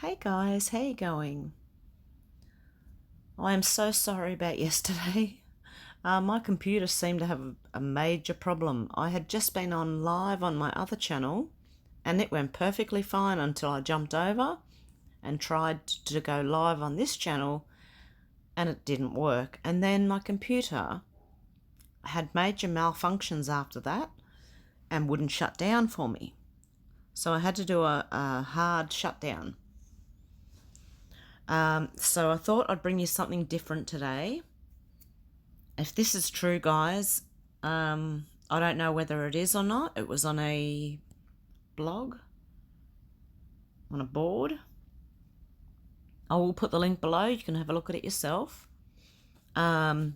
Hey guys, how you going? I am so sorry about yesterday. My computer seemed to have a major problem. I had just been on live on my other channel and it went perfectly fine until I jumped over and tried to go live on this channel and it didn't work. And then my computer had major malfunctions after that and wouldn't shut down for me. So I had to do a hard shutdown. So I thought I'd bring you something different today. If this is true, guys, I don't know whether it is or not. It was on a blog, on a board. I will put the link below. You can have a look at it yourself. I'm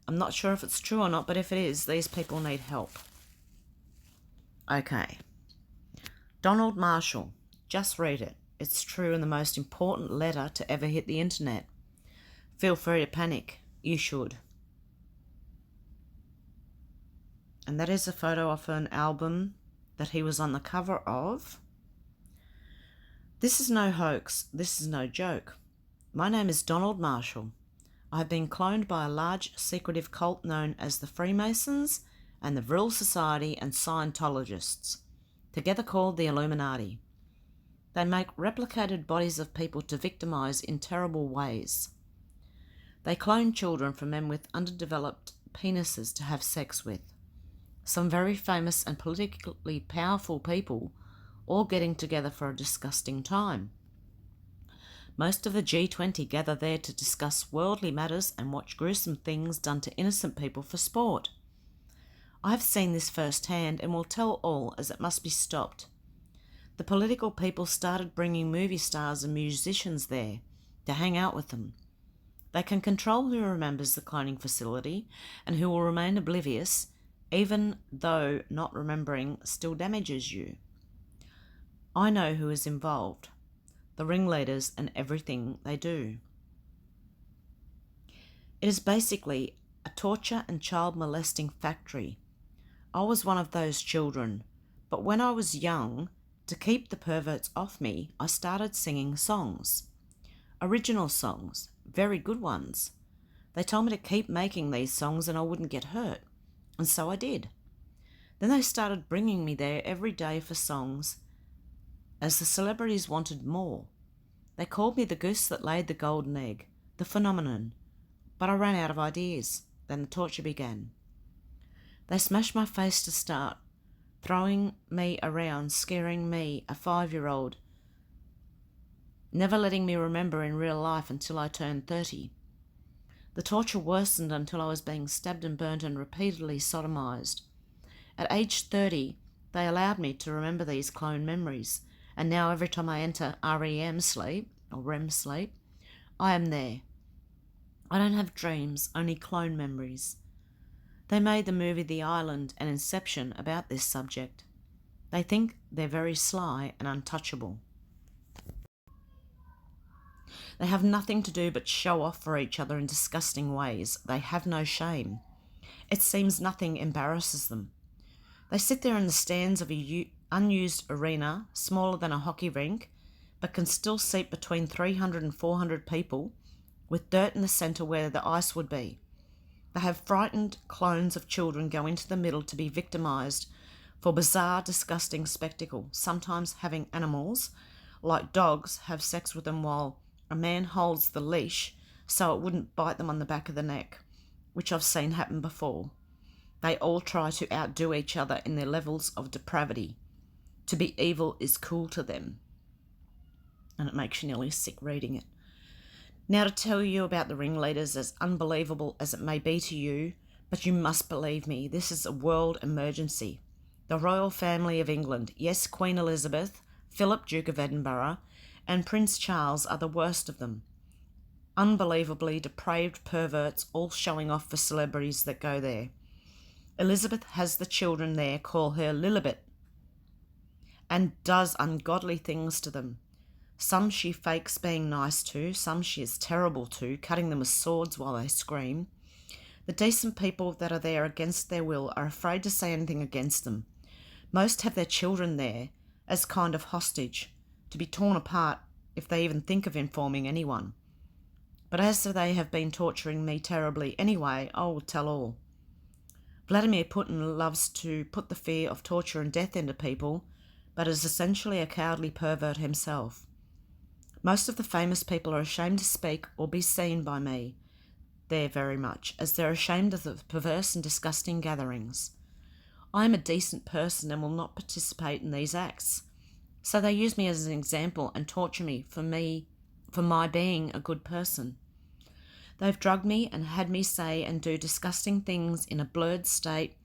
not sure if it's true or not, but if it is, these people need help. Okay. Donald Marshall. Just read it. It's true and the most important letter to ever hit the internet. Feel free to panic. You should. And that is a photo of an album that he was on the cover of. This is no hoax. This is no joke. My name is Donald Marshall. I have been cloned by a large secretive cult known as the Freemasons and the Vril Society and Scientologists, together called the Illuminati. They make replicated bodies of people to victimize in terrible ways. They clone children from men with underdeveloped penises to have sex with. Some very famous and politically powerful people all getting together for a disgusting time. Most of the G20 gather there to discuss worldly matters and watch gruesome things done to innocent people for sport. I have seen this firsthand and will tell all, as it must be stopped. The political people started bringing movie stars and musicians there to hang out with them. They can control who remembers the cloning facility and who will remain oblivious, even though not remembering still damages you. I know who is involved, the ringleaders and everything they do. It is basically a torture and child molesting factory. I was one of those children, but when I was young, to keep the perverts off me, I started singing songs. Original songs, very good ones. They told me to keep making these songs and I wouldn't get hurt, and so I did. Then they started bringing me there every day for songs, as the celebrities wanted more. They called me the goose that laid the golden egg, the phenomenon, but I ran out of ideas. Then the torture began. They smashed my face to start, throwing me around, scaring me, a 5-year-old, never letting me remember in real life until I turned 30. The torture worsened until I was being stabbed and burnt and repeatedly sodomized. At age 30, they allowed me to remember these clone memories, and now every time I enter REM sleep, or REM sleep, I am there. I don't have dreams, only clone memories. They made the movie The Island and Inception about this subject. They think they're very sly and untouchable. They have nothing to do but show off for each other in disgusting ways. They have no shame. It seems nothing embarrasses them. They sit there in the stands of a unused arena, smaller than a hockey rink, but can still seat between 300 and 400 people, with dirt in the centre where the ice would be. They have frightened clones of children go into the middle to be victimised for bizarre, disgusting spectacle, sometimes having animals, like dogs, have sex with them while a man holds the leash so it wouldn't bite them on the back of the neck, which I've seen happen before. They all try to outdo each other in their levels of depravity. To be evil is cool to them. And it makes you nearly sick reading it. Now to tell you about the ringleaders, as unbelievable as it may be to you, but you must believe me, this is a world emergency. The royal family of England, yes, Queen Elizabeth, Philip, Duke of Edinburgh, and Prince Charles are the worst of them. Unbelievably depraved perverts all showing off for celebrities that go there. Elizabeth has the children there call her Lilibet and does ungodly things to them. Some she fakes being nice to, some she is terrible to, cutting them with swords while they scream. The decent people that are there against their will are afraid to say anything against them. Most have their children there as kind of hostage, to be torn apart if they even think of informing anyone. But as they have been torturing me terribly anyway, I will tell all. Vladimir Putin loves to put the fear of torture and death into people, but is essentially a cowardly pervert himself. Most of the famous people are ashamed to speak or be seen by me there very much, as they're ashamed of the perverse and disgusting gatherings. I am a decent person and will not participate in these acts. So they use me as an example and torture me for my being a good person. They've drugged me and had me say and do disgusting things in a blurred state,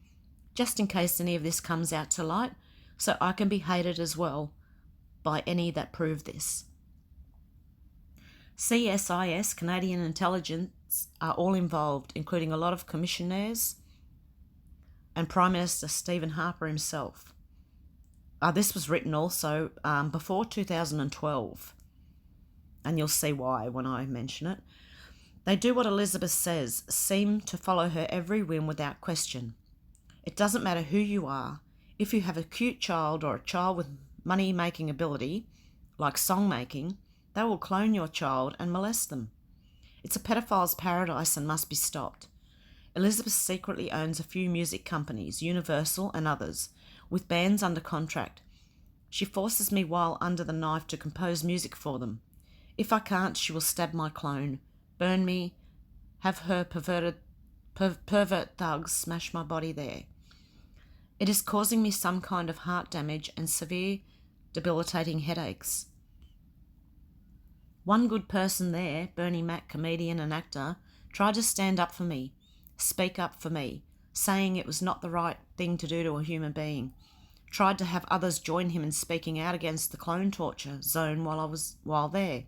just in case any of this comes out to light, so I can be hated as well by any that prove this. CSIS, Canadian Intelligence, are all involved, including a lot of commissionaires and Prime Minister Stephen Harper himself. This was written also before 2012, and you'll see why when I mention it. They do what Elizabeth says, seem to follow her every whim without question. It doesn't matter who you are. If you have a cute child or a child with money-making ability, like song-making, they will clone your child and molest them. It's a pedophile's paradise and must be stopped. Elizabeth secretly owns a few music companies, Universal and others, with bands under contract. She forces me while under the knife to compose music for them. If I can't, she will stab my clone, burn me, have her pervert thugs smash my body there. It is causing me some kind of heart damage and severe, debilitating headaches. One good person there, Bernie Mac, comedian and actor, tried to stand up for me, speak up for me, saying it was not the right thing to do to a human being. Tried to have others join him in speaking out against the clone torture zone while there.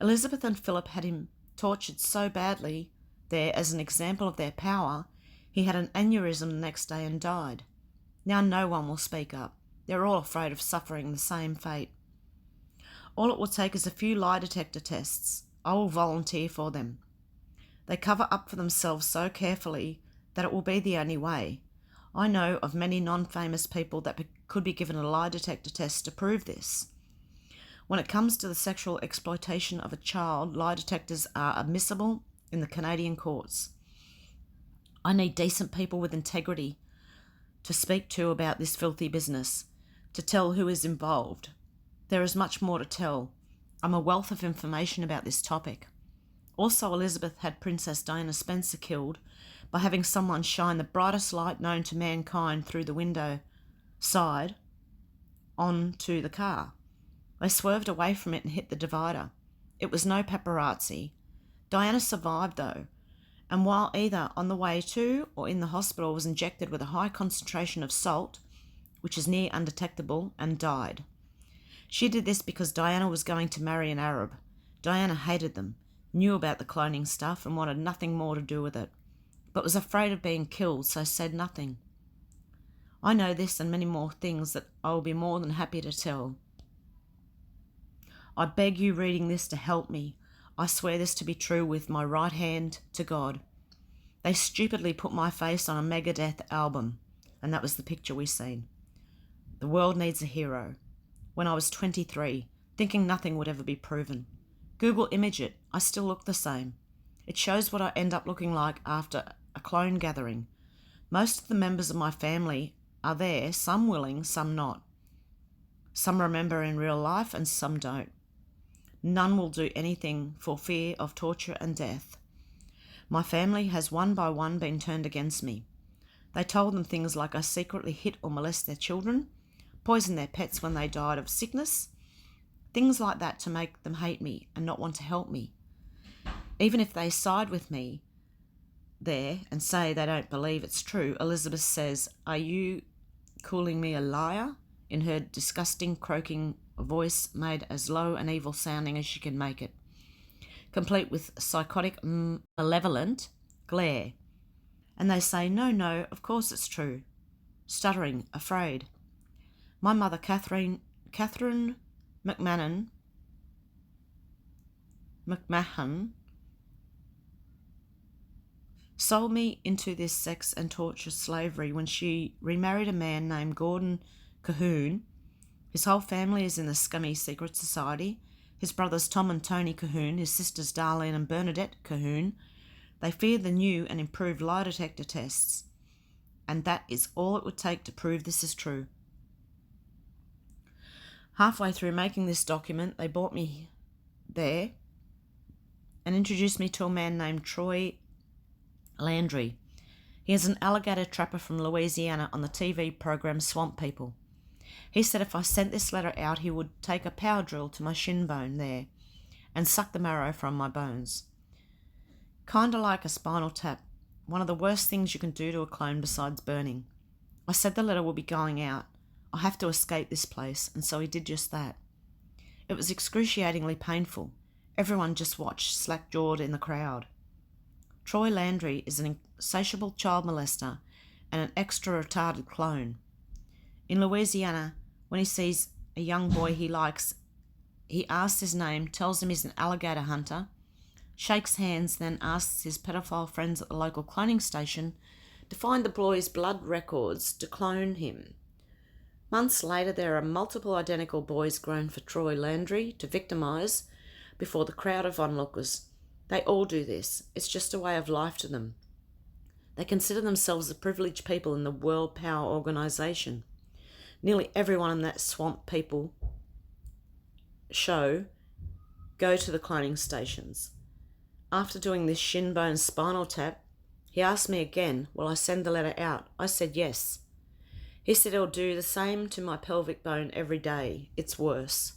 Elizabeth and Philip had him tortured so badly there as an example of their power, he had an aneurysm the next day and died. Now no one will speak up. They're all afraid of suffering the same fate. All it will take is a few lie detector tests. I will volunteer for them. They cover up for themselves so carefully that it will be the only way. I know of many non-famous people that could be given a lie detector test to prove this. When it comes to the sexual exploitation of a child, lie detectors are admissible in the Canadian courts. I need decent people with integrity to speak to about this filthy business, to tell who is involved. There is much more to tell. I'm a wealth of information about this topic. Also, Elizabeth had Princess Diana Spencer killed by having someone shine the brightest light known to mankind through the window side onto the car. They swerved away from it and hit the divider. It was no paparazzi. Diana survived though, and while either on the way to or in the hospital was injected with a high concentration of salt, which is near undetectable, and died. She did this because Diana was going to marry an Arab. Diana hated them, knew about the cloning stuff and wanted nothing more to do with it, but was afraid of being killed, so said nothing. I know this and many more things that I will be more than happy to tell. I beg you reading this to help me. I swear this to be true with my right hand to God. They stupidly put my face on a Megadeth album, and that was the picture we seen. The world needs a hero. When I was 23, thinking nothing would ever be proven. Google image it, I still look the same. It shows what I end up looking like after a clone gathering. Most of the members of my family are there, some willing, some not. Some remember in real life and some don't. None will do anything for fear of torture and death. My family has one by one been turned against me. They told them things like I secretly hit or molest their children, poisoned their pets when they died of sickness, things like that to make them hate me and not want to help me. Even if they side with me there and say they don't believe it's true, Elizabeth says, "Are you calling me a liar?" in her disgusting, croaking voice made as low and evil sounding as she can make it, complete with psychotic, malevolent glare. And they say, no, of course it's true. Stuttering, afraid. My mother, Catherine McMahon, sold me into this sex and torture slavery when she remarried a man named Gordon Cahoon. His whole family is in the scummy secret society, his brothers Tom and Tony Cahoon, his sisters Darlene and Bernadette Cahoon. They fear the new and improved lie detector tests, and that is all it would take to prove this is true. Halfway through making this document, they brought me there and introduced me to a man named Troy Landry. He is an alligator trapper from Louisiana on the TV program Swamp People. He said if I sent this letter out, he would take a power drill to my shin bone there and suck the marrow from my bones. Kinda like a spinal tap, one of the worst things you can do to a clone besides burning. I said the letter will be going out. I have to escape this place, and so he did just that. It was excruciatingly painful. Everyone just watched, slack-jawed in the crowd. Troy Landry is an insatiable child molester and an extra-retarded clone. In Louisiana, when he sees a young boy he likes, he asks his name, tells him he's an alligator hunter, shakes hands, then asks his pedophile friends at the local cloning station to find the boy's blood records to clone him. Months later, there are multiple identical boys grown for Troy Landry to victimise before the crowd of onlookers. They all do this. It's just a way of life to them. They consider themselves the privileged people in the World Power Organisation. Nearly everyone in that Swamp People show go to the cloning stations. After doing this shin bone spinal tap, he asked me again, will I send the letter out? I said yes. He said he'll do the same to my pelvic bone every day. It's worse.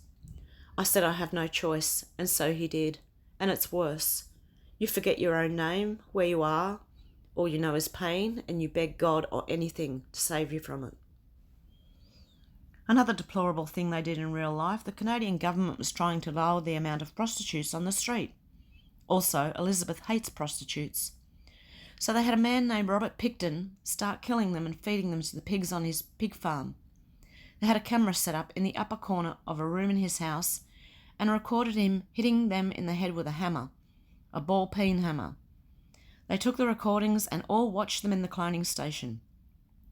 I said I have no choice, and so he did. And it's worse. You forget your own name, where you are, all you know is pain, and you beg God or anything to save you from it. Another deplorable thing they did in real life, the Canadian government was trying to lower the amount of prostitutes on the street. Also, Elizabeth hates prostitutes. So they had a man named Robert Picton start killing them and feeding them to the pigs on his pig farm. They had a camera set up in the upper corner of a room in his house and recorded him hitting them in the head with a hammer, a ball peen hammer. They took the recordings and all watched them in the cloning station.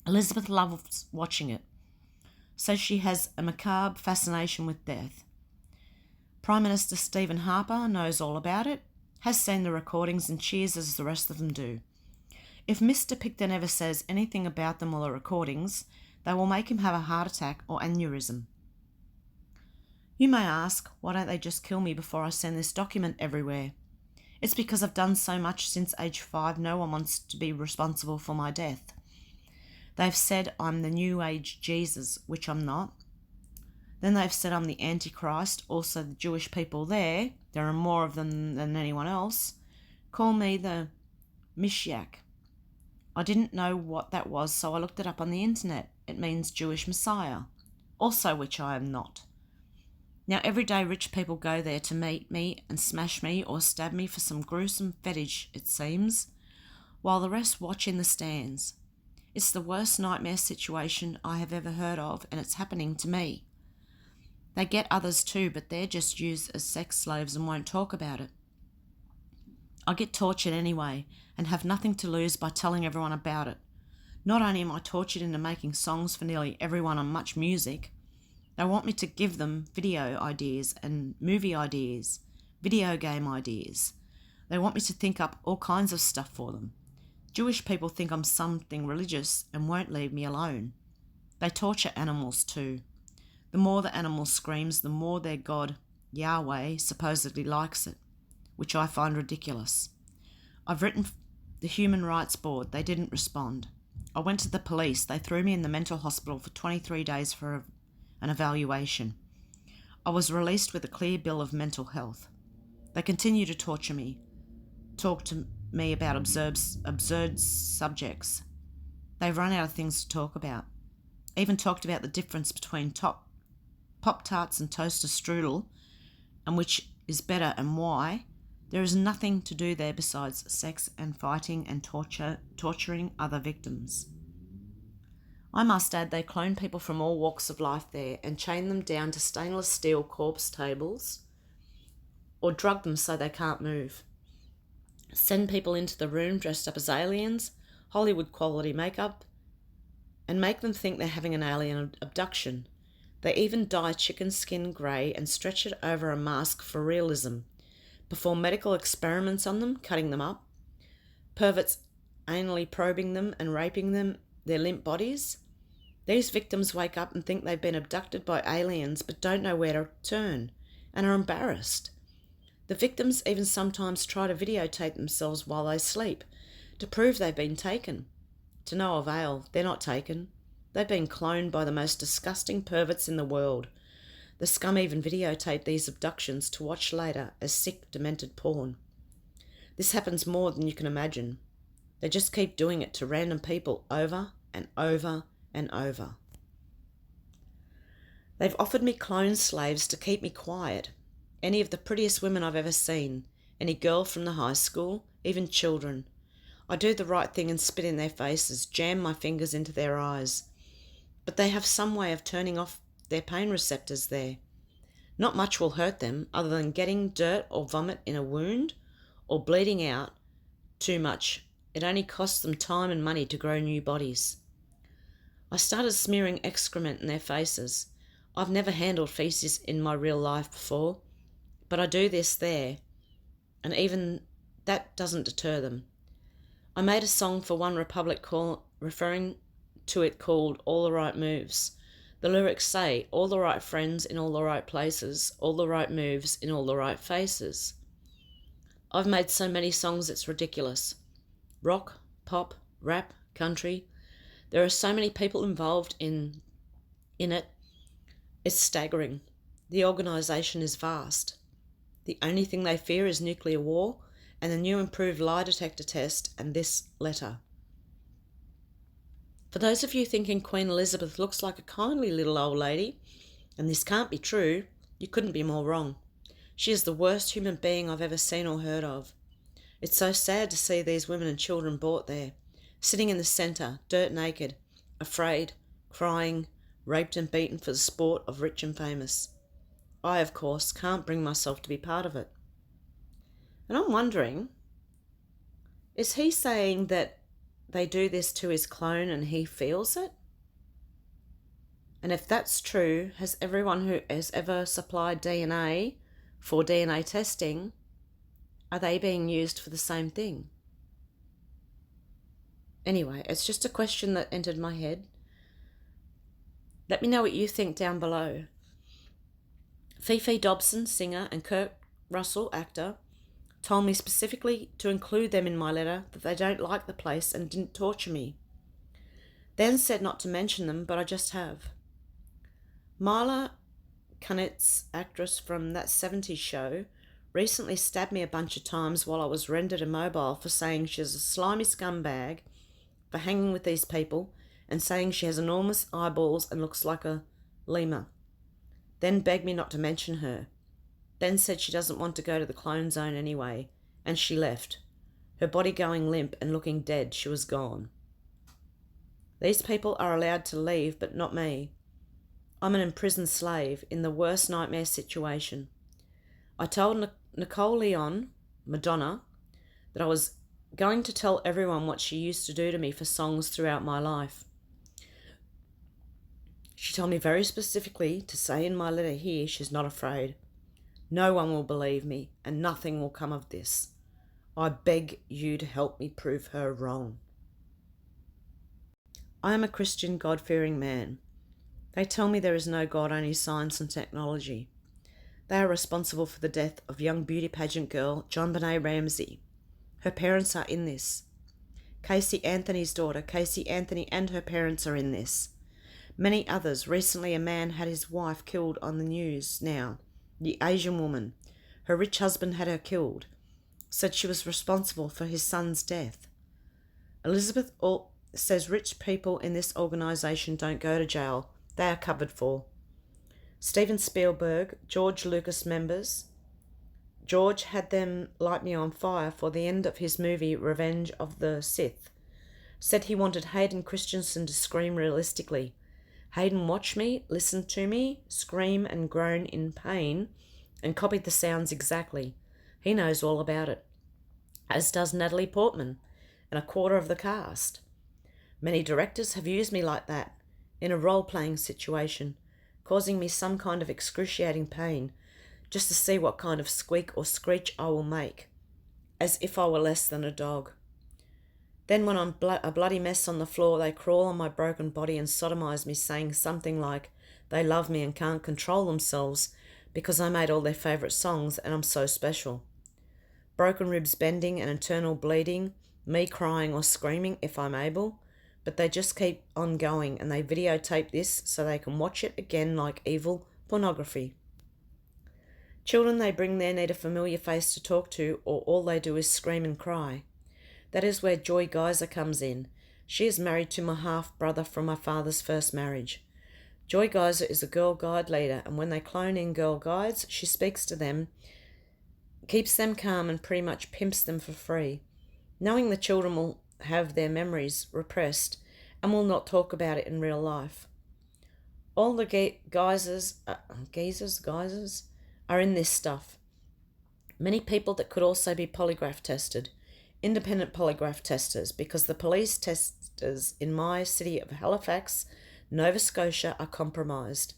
Elizabeth loves watching it, so she has a macabre fascination with death. Prime Minister Stephen Harper knows all about it, has seen the recordings and cheers as the rest of them do. If Mr. Picton ever says anything about them or the recordings, they will make him have a heart attack or aneurysm. You may ask, why don't they just kill me before I send this document everywhere? It's because I've done so much since age 5, no one wants to be responsible for my death. They've said I'm the New Age Jesus, which I'm not. Then they've said I'm the Antichrist, also the Jewish people there are more of them than anyone else, call me the Mashiach. I didn't know what that was, so I looked it up on the internet. It means Jewish Messiah, also which I am not. Now everyday rich people go there to meet me and smash me or stab me for some gruesome fetish, it seems, while the rest watch in the stands. It's the worst nightmare situation I have ever heard of, and it's happening to me. They get others too, but they're just used as sex slaves and won't talk about it. I get tortured anyway and have nothing to lose by telling everyone about it. Not only am I tortured into making songs for nearly everyone on Much Music, they want me to give them video ideas and movie ideas, video game ideas. They want me to think up all kinds of stuff for them. Jewish people think I'm something religious and won't leave me alone. They torture animals too. The more the animal screams, the more their God, Yahweh, supposedly likes it, which I find ridiculous. I've written the Human Rights Board. They didn't respond. I went to the police. They threw me in the mental hospital for 23 days for an evaluation. I was released with a clear bill of mental health. They continue to torture me, talk to me about absurd subjects. They've run out of things to talk about. Even talked about the difference between Pop-Tarts and toaster strudel, and which is better and why. There is nothing to do there besides sex and fighting and torturing other victims. I must add they clone people from all walks of life there and chain them down to stainless steel corpse tables or drug them so they can't move. Send people into the room dressed up as aliens, Hollywood quality makeup, and make them think they're having an alien abduction. They even dye chicken skin grey and stretch it over a mask for realism, perform medical experiments on them, cutting them up, perverts anally probing them and raping them, their limp bodies. These victims wake up and think they've been abducted by aliens but don't know where to turn and are embarrassed. The victims even sometimes try to videotape themselves while they sleep to prove they've been taken. To no avail, they're not taken. They've been cloned by the most disgusting perverts in the world. The scum even videotape these abductions to watch later as sick, demented porn. This happens more than you can imagine. They just keep doing it to random people over and over and over. They've offered me clone slaves to keep me quiet. Any of the prettiest women I've ever seen, any girl from the high school, even children. I do the right thing and spit in their faces, jam my fingers into their eyes. But they have some way of turning off their pain receptors there. Not much will hurt them other than getting dirt or vomit in a wound or bleeding out too much. It only costs them time and money to grow new bodies. I started smearing excrement in their faces. I've never handled feces in my real life before, but I do this there, and even that doesn't deter them. I made a song for One Republic referring to it called All the Right Moves. The lyrics say, all the right friends in all the right places, all the right moves in all the right faces. I've made so many songs it's ridiculous. Rock, pop, rap, country. There are so many people involved in it. It's staggering. The organisation is vast. The only thing they fear is nuclear war and the new improved lie detector test and this letter. For those of you thinking Queen Elizabeth looks like a kindly little old lady, and this can't be true, you couldn't be more wrong. She is the worst human being I've ever seen or heard of. It's so sad to see these women and children brought there, sitting in the centre, dirt naked, afraid, crying, raped and beaten for the sport of rich and famous. I, of course, can't bring myself to be part of it. And I'm wondering, is he saying that they do this to his clone and he feels it? And if that's true, has everyone who has ever supplied DNA for DNA testing, are they being used for the same thing? Anyway, it's just a question that entered my head. Let me know what you think down below. Fifi Dobson, singer, and Kurt Russell, actor, told me specifically to include them in my letter that they don't like the place and didn't torture me. Then said not to mention them, but I just have. Mila Kunis, actress from That 70s Show, recently stabbed me a bunch of times while I was rendered immobile for saying she's a slimy scumbag for hanging with these people and saying she has enormous eyeballs and looks like a lemur. Then begged me not to mention her. Then said she doesn't want to go to the clone zone anyway, and she left. Her body going limp and looking dead, she was gone. These people are allowed to leave, but not me. I'm an imprisoned slave in the worst nightmare situation. I told Nicole Leon, Madonna, that I was going to tell everyone what she used to do to me for songs throughout my life. She told me very specifically to say in my letter here she's not afraid. No one will believe me, and nothing will come of this. I beg you to help me prove her wrong. I am a Christian, God-fearing man. They tell me there is no God, only science and technology. They are responsible for the death of young beauty pageant girl JonBenét Ramsey. Her parents are in this. Casey Anthony's daughter, Casey Anthony, and her parents are in this. Many others. Recently, a man had his wife killed on the news now. The Asian woman. Her rich husband had her killed. Said she was responsible for his son's death. Elizabeth says rich people in this organisation don't go to jail. They are covered for. Steven Spielberg, George Lucas members. George had them light me on fire for the end of his movie Revenge of the Sith. Said he wanted Hayden Christensen to scream realistically. Hayden watched me, listened to me, scream and groan in pain, and copied the sounds exactly. He knows all about it, as does Natalie Portman and a quarter of the cast. Many directors have used me like that, in a role-playing situation, causing me some kind of excruciating pain, just to see what kind of squeak or screech I will make, as if I were less than a dog. Then when I'm a bloody mess on the floor, they crawl on my broken body and sodomize me, saying something like they love me and can't control themselves because I made all their favourite songs and I'm so special. Broken ribs bending and internal bleeding, me crying or screaming if I'm able, but they just keep on going and they videotape this so they can watch it again like evil pornography. Children they bring there need a familiar face to talk to, or all they do is scream and cry. That is where Joy Geyser comes in. She is married to my half-brother from my father's first marriage. Joy Geyser is a girl guide leader, and when they clone in girl guides, she speaks to them, keeps them calm, and pretty much pimps them for free, knowing the children will have their memories repressed and will not talk about it in real life. All the geysers are in this stuff. Many people that could also be polygraph tested, independent polygraph testers, because the police testers in my city of Halifax, Nova Scotia, are compromised.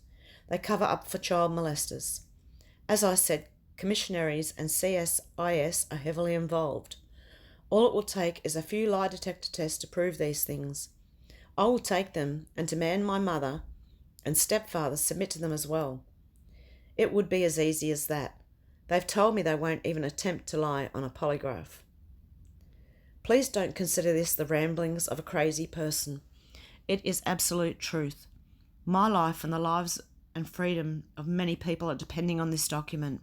They cover up for child molesters. As I said, commissionaries and CSIS are heavily involved. All it will take is a few lie detector tests to prove these things. I will take them and demand my mother and stepfather submit to them as well. It would be as easy as that. They've told me they won't even attempt to lie on a polygraph. Please don't consider this the ramblings of a crazy person. It is absolute truth. My life and the lives and freedom of many people are depending on this document.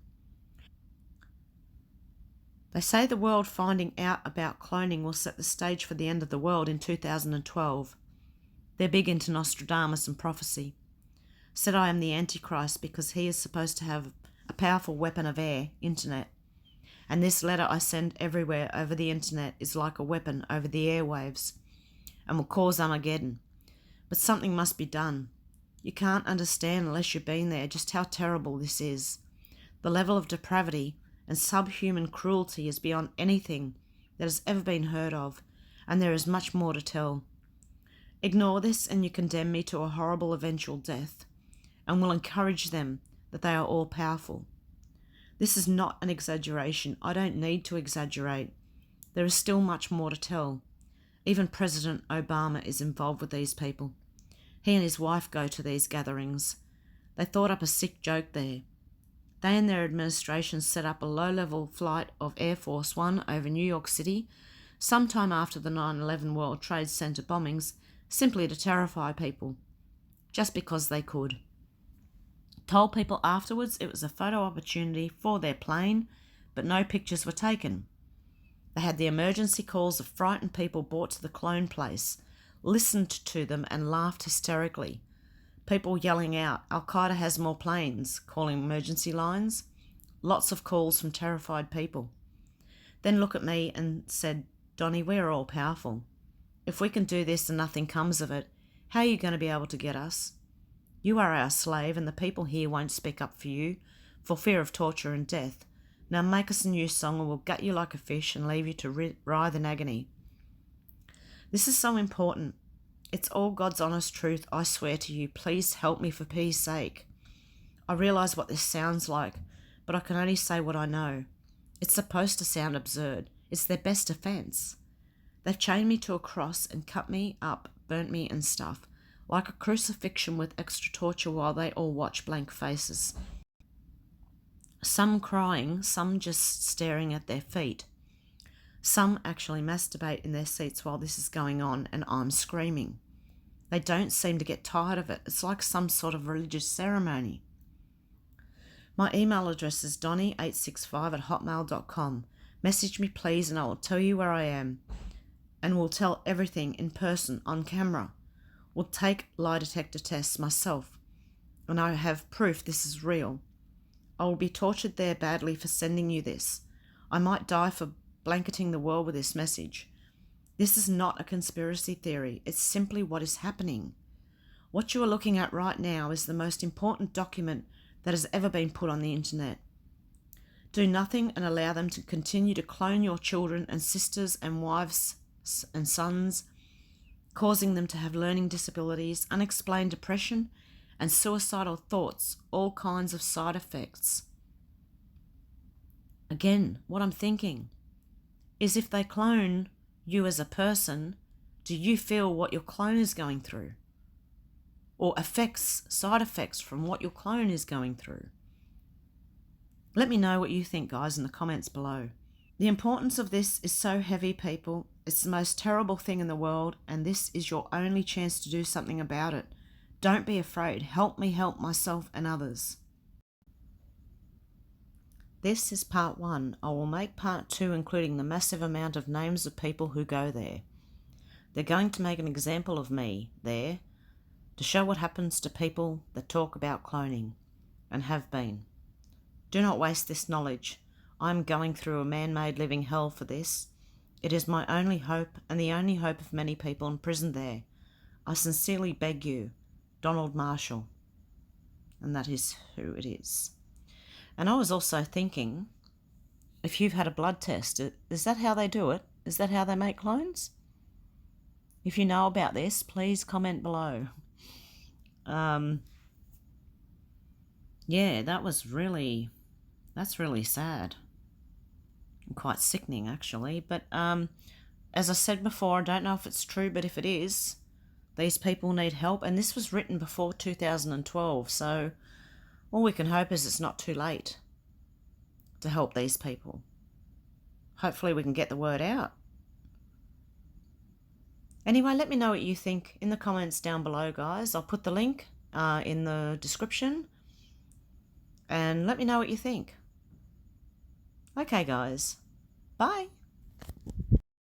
They say the world finding out about cloning will set the stage for the end of the world in 2012. They're big into Nostradamus and prophecy. Said I am the Antichrist because he is supposed to have a powerful weapon of air, internet. And this letter I send everywhere over the internet is like a weapon over the airwaves and will cause Armageddon. But something must be done. You can't understand unless you've been there just how terrible this is. The level of depravity and subhuman cruelty is beyond anything that has ever been heard of, and there is much more to tell. Ignore this and you condemn me to a horrible eventual death, and will encourage them that they are all powerful. This is not an exaggeration. I don't need to exaggerate. There is still much more to tell. Even President Obama is involved with these people. He and his wife go to these gatherings. They thought up a sick joke there. They and their administration set up a low-level flight of Air Force One over New York City sometime after the 9/11 World Trade Center bombings, simply to terrify people, just because they could. Told people afterwards it was a photo opportunity for their plane, but no pictures were taken. They had the emergency calls of frightened people brought to the clone place, listened to them and laughed hysterically. People yelling out, Al-Qaeda has more planes, calling emergency lines. Lots of calls from terrified people. Then look at me and said, Donnie, we're all powerful. If we can do this and nothing comes of it, how are you going to be able to get us? You are our slave and the people here won't speak up for you for fear of torture and death. Now make us a new song and we'll gut you like a fish and leave you to writhe in agony. This is so important. It's all God's honest truth, I swear to you. Please help me for peace sake. I realise what this sounds like, but I can only say what I know. It's supposed to sound absurd. It's their best defence. They've chained me to a cross and cut me up, burnt me and stuff, like a crucifixion with extra torture while they all watch blank faces. Some crying, some just staring at their feet. Some actually masturbate in their seats while this is going on and I'm screaming. They don't seem to get tired of it. It's like some sort of religious ceremony. My email address is donnie865@hotmail.com. Message me please and I will tell you where I am. And will tell everything in person, on camera. Will take lie detector tests myself. And I have proof this is real. I will be tortured there badly for sending you this. I might die for blanketing the world with this message. This is not a conspiracy theory. It's simply what is happening. What you are looking at right now is the most important document that has ever been put on the internet. Do nothing and allow them to continue to clone your children and sisters and wives and sons, causing them to have learning disabilities, unexplained depression, and suicidal thoughts, all kinds of side effects. Again, what I'm thinking is, if they clone you as a person, do you feel what your clone is going through? Or side effects from what your clone is going through? Let me know what you think, guys, in the comments below. The importance of this is so heavy, people. It's the most terrible thing in the world, and this is your only chance to do something about it. Don't be afraid. Help me help myself and others. This is part 1. I will make part 2, including the massive amount of names of people who go there. They're going to make an example of me there to show what happens to people that talk about cloning and have been. Do not waste this knowledge. I'm going through a man-made living hell for this. It is my only hope and the only hope of many people imprisoned there. I sincerely beg you, Donald Marshall. And that is who it is. And I was also thinking, if you've had a blood test, is that how they do it? Is that how they make clones? If you know about this, please comment below. Yeah, that's really sad. And quite sickening, actually. But as I said before, I don't know if it's true, but if it is, these people need help. And this was written before 2012, so all we can hope is it's not too late to help these people. Hopefully we can get the word out. Anyway, let me know what you think in the comments down below, guys. I'll put the link in the description. And let me know what you think. Okay, guys. Bye.